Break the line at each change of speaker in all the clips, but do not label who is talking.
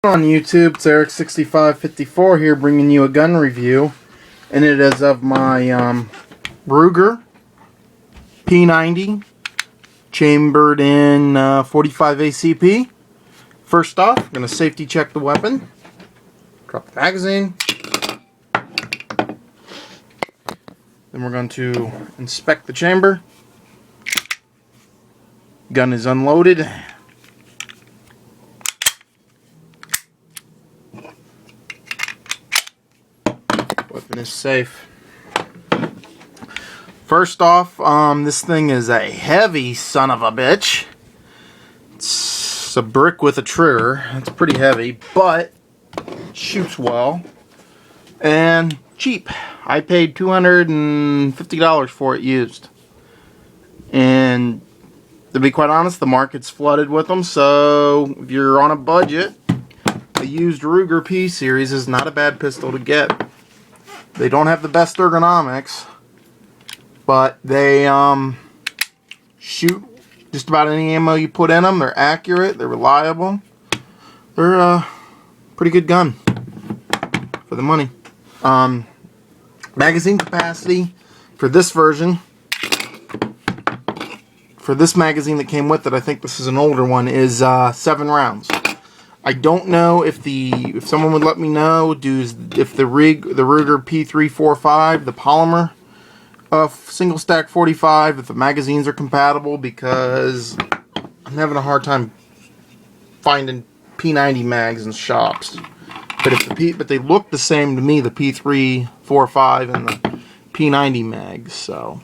On YouTube, it's Eric6554 here bringing you a gun review, and it is of my Ruger P90 chambered in 45 ACP. First off, I'm going to safety check the weapon, drop the magazine, then we're going to inspect the chamber. Gun is unloaded. Weapon is safe. First off, this thing is a heavy son of a bitch. It's a brick with a trigger. It's pretty heavy, but shoots well and cheap. I paid $250 for it used, and to be quite honest, the market's flooded with them. So if you're on a budget, a used Ruger P series is not a bad pistol to get. They don't have the best ergonomics, but they shoot just about any ammo you put in them. They're accurate, they're reliable, they're a pretty good gun for the money. Magazine capacity for this version, for this magazine that came with it, I think this is an older one, is 7 rounds. I don't know if someone would let me know if the Ruger P345, the polymer single stack 45, if the magazines are compatible, because I'm having a hard time finding P90 mags in shops. But they look the same to me, the P345 and the P90 mags. So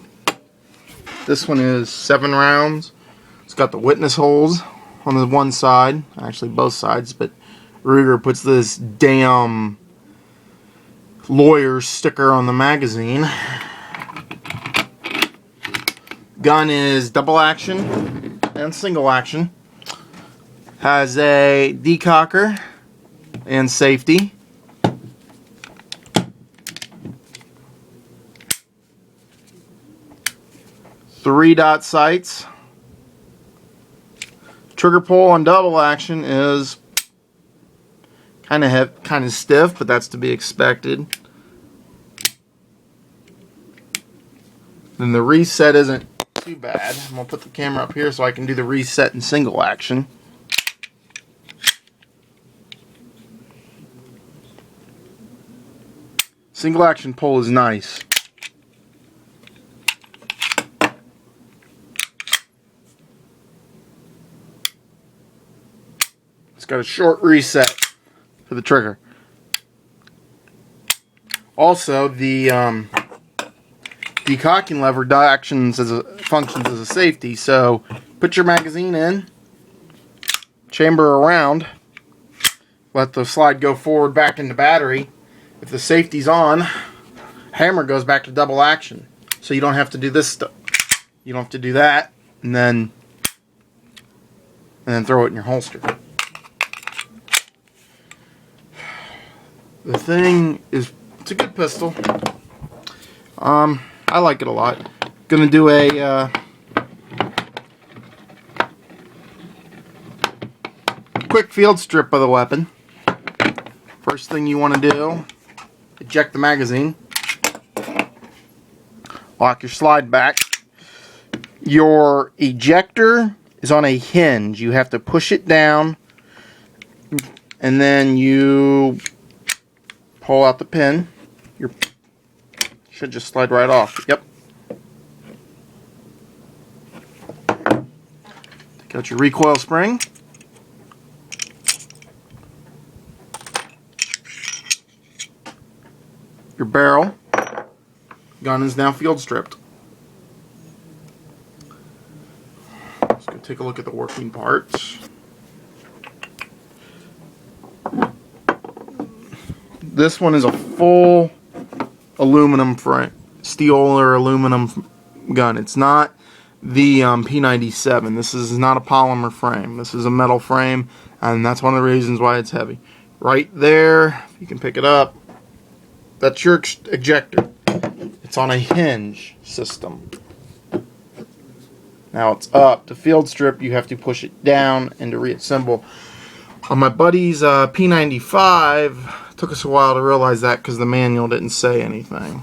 this one is 7 rounds. It's got the witness holes on the one side, actually both sides, but Ruger puts this damn lawyer sticker on the magazine. Gun is double action and single action. Has a decocker and safety. Three-dot sights. Trigger pull on double action is kind of stiff, but that's to be expected. Then the reset isn't too bad. I'm gonna put the camera up here so I can do the reset in single action. Single action pull is nice. It's got a short reset for the trigger. Also, the decocking lever functions as a safety. So put your magazine in, chamber around, let the slide go forward back into battery. If the safety's on, hammer goes back to double action. So you don't have to do this stuff. You don't have to do that and then throw it in your holster. The thing is, it's a good pistol. I like it a lot. Gonna do a quick field strip of the weapon. First thing you want to do, eject the magazine. Lock your slide back. Your ejector is on a hinge. You have to push it down, and then you pull out the pin. Should just slide right off. Yep. Take out your recoil spring. Your barrel. Gun is now field stripped. Let's go take a look at the working parts. This one is a full aluminum frame, steel or aluminum gun. It's not the P97. This is not a polymer frame. This is a metal frame, and that's one of the reasons why it's heavy. Right there, if you can pick it up, that's your ejector. It's on a hinge system. Now it's up. To field strip, you have to push it down, and to reassemble, On my buddy's P95, took us a while to realize that because the manual didn't say anything.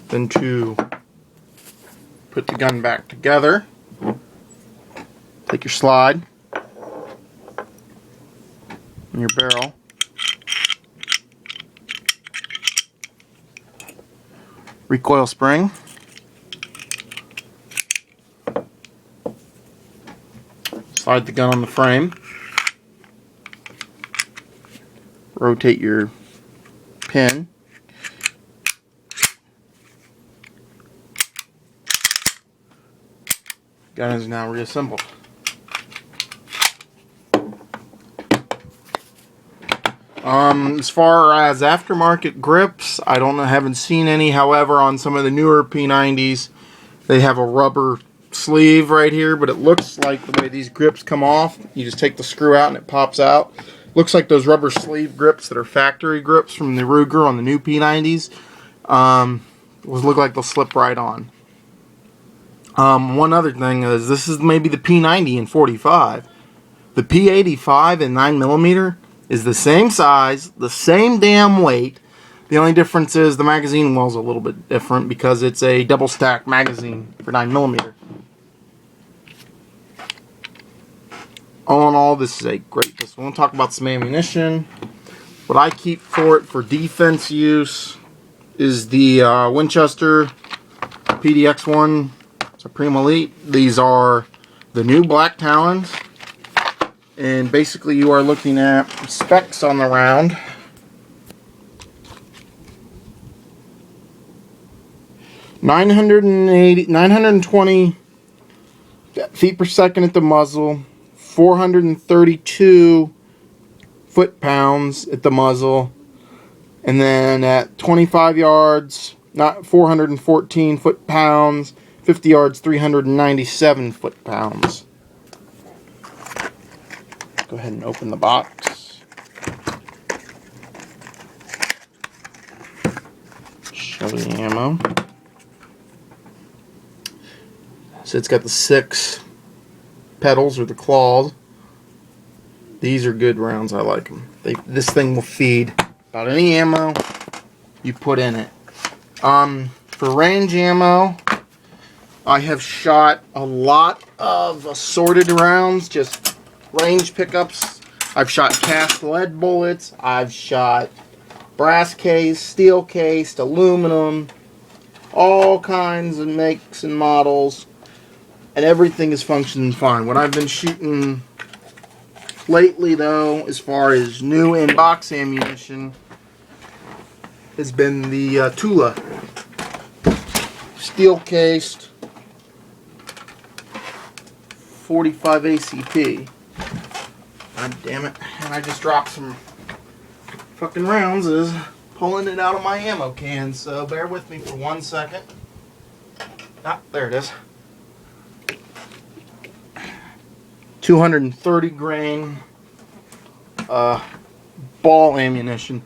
Then to put the gun back together, take your slide and your barrel, recoil spring, slide the gun on the frame, rotate your pin, gun is now reassembled. As far as aftermarket grips, I don't know, haven't seen any. However, on some of the newer P90s, they have a rubber sleeve right here, but it looks like the way these grips come off, you just take the screw out and it pops out. Looks like those rubber sleeve grips that are factory grips from the Ruger on the new P90s look like they'll slip right on. One other thing is, this is maybe the P90 in 45. The P85 in 9mm is the same size, the same damn weight. The only difference is the magazine well's a little bit different because it's a double stack magazine for 9mm. All in all, this is a great pistol. We'll talk about some ammunition. What I keep for it for defense use is the Winchester PDX-1 Supreme Elite. These are the new black Talons. And basically you are looking at specs on the round. (920) feet per second at the muzzle, 432 foot-pounds at the muzzle, and then at 25 yards, not 414 foot-pounds, 50 yards, 397 foot-pounds. Go ahead and open the box. Show the ammo. So it's got the 6 pedals or the claws. These are good rounds. I like them. This thing will feed about any ammo you put in it. For range ammo, I have shot a lot of assorted rounds, just range pickups. I've shot cast lead bullets. I've shot brass case, steel cased, aluminum, all kinds of makes and models, and everything is functioning fine. What I've been shooting lately, though, as far as new in-box ammunition, has been the Tula steel cased 45 ACP. God damn it. And I just dropped some fucking rounds is pulling it out of my ammo can, so bear with me for 1 second. Ah, there it is. 230 grain ball ammunition.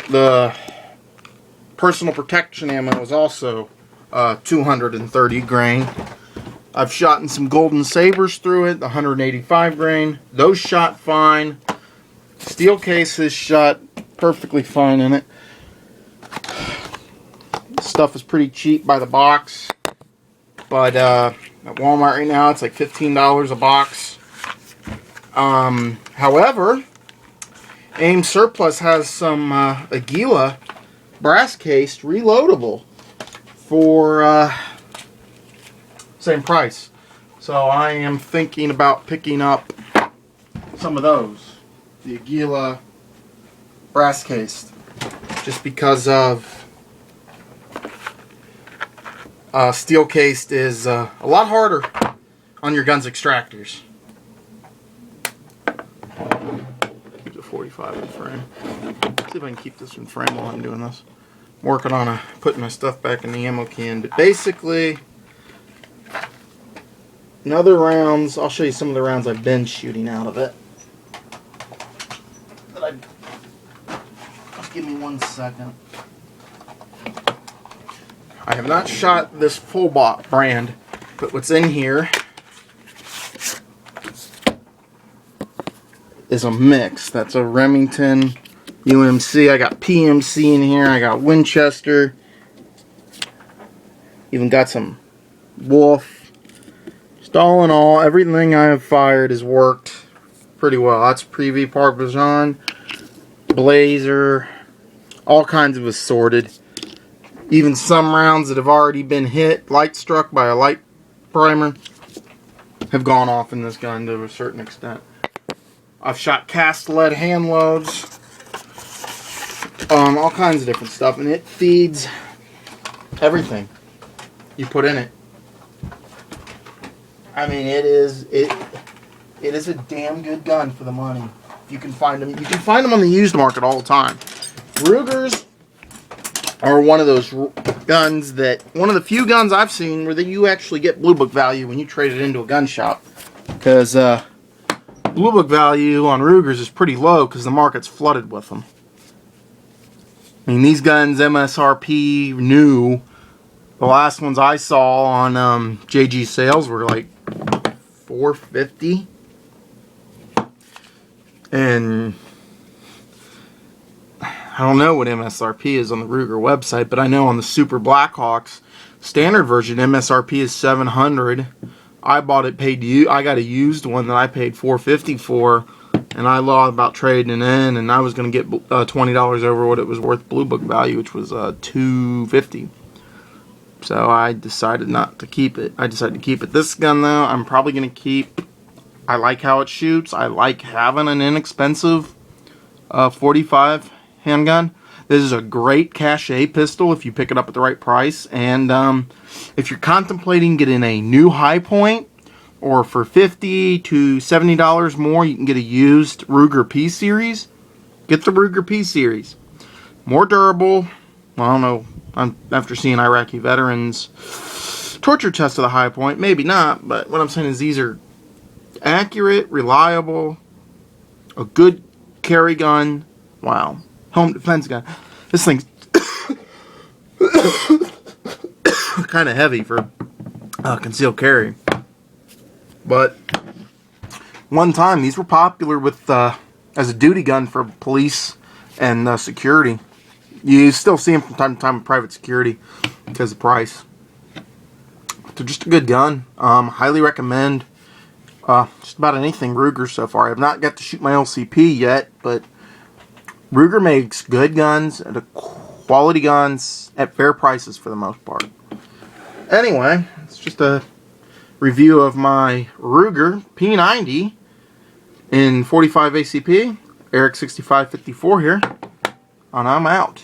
The personal protection ammo is also 230 grain. I've shot in some Golden Sabers through it, the 185 grain. Those shot fine. Steel case is shot perfectly fine in it. This stuff is pretty cheap by the box, but at Walmart right now it's like $15 a box. However, AIM Surplus has some Aguila brass cased reloadable for same price. So I am thinking about picking up some of those. The Aguila brass cased. Just because of steel cased is a lot harder on your gun's extractors. Keep the 45 in frame. See if I can keep this in frame while I'm doing this. I'm working on putting my stuff back in the ammo can. But basically, in other rounds, I'll show you some of the rounds I've been shooting out of it. Give me 1 second. I have not shot this full bot brand, but what's in here is a mix. That's a Remington UMC. I got PMC in here. I got Winchester. Even got some Wolf. Just all in all, everything I have fired has worked pretty well. That's Privy Parmesan, Blazer, all kinds of assorted. Even some rounds that have already been hit, light struck by a light primer, have gone off in this gun to a certain extent. I've shot cast lead hand loads, all kinds of different stuff, and it feeds everything you put in it. I mean, it is a damn good gun for the money. You can find them. You can find them on the used market all the time. Rugers are one of those guns that, one of the few guns I've seen where you actually get blue book value when you trade it into a gun shop, because blue book value on Rugers is pretty low because the market's flooded with them. I mean, these guns MSRP new, the last ones I saw on JG sales were like $450, and I don't know what MSRP is on the Ruger website, but I know on the Super Blackhawks standard version MSRP is $700. I bought it I got a used one that I paid $450 for, and I lied about trading it in, and I was going to get $20 over what it was worth blue book value, which was $250. So I decided not to keep it. I decided to keep it. This gun, though, I'm probably going to keep. I like how it shoots. I like having an inexpensive 45 handgun. This is a great cachet pistol if you pick it up at the right price. And if you're contemplating getting a new high point, or for $50 to $70 more, you can get a used Ruger P series. Get the Ruger P series. More durable. Well, I don't know. After seeing Iraqi veterans torture test of the high point, maybe not. But what I'm saying is these are accurate, reliable, a good carry gun. Wow. Home defense gun. This thing's kind of heavy for concealed carry. But one time these were popular with as a duty gun for police and security. You still see them from time to time in private security because of the price. They're just a good gun. Highly recommend just about anything Ruger so far. I have not got to shoot my LCP yet, but Ruger makes good guns at quality guns at fair prices for the most part. Anyway, it's just a review of my Ruger P90 in 45 ACP. Eric 6554 here, and I'm out.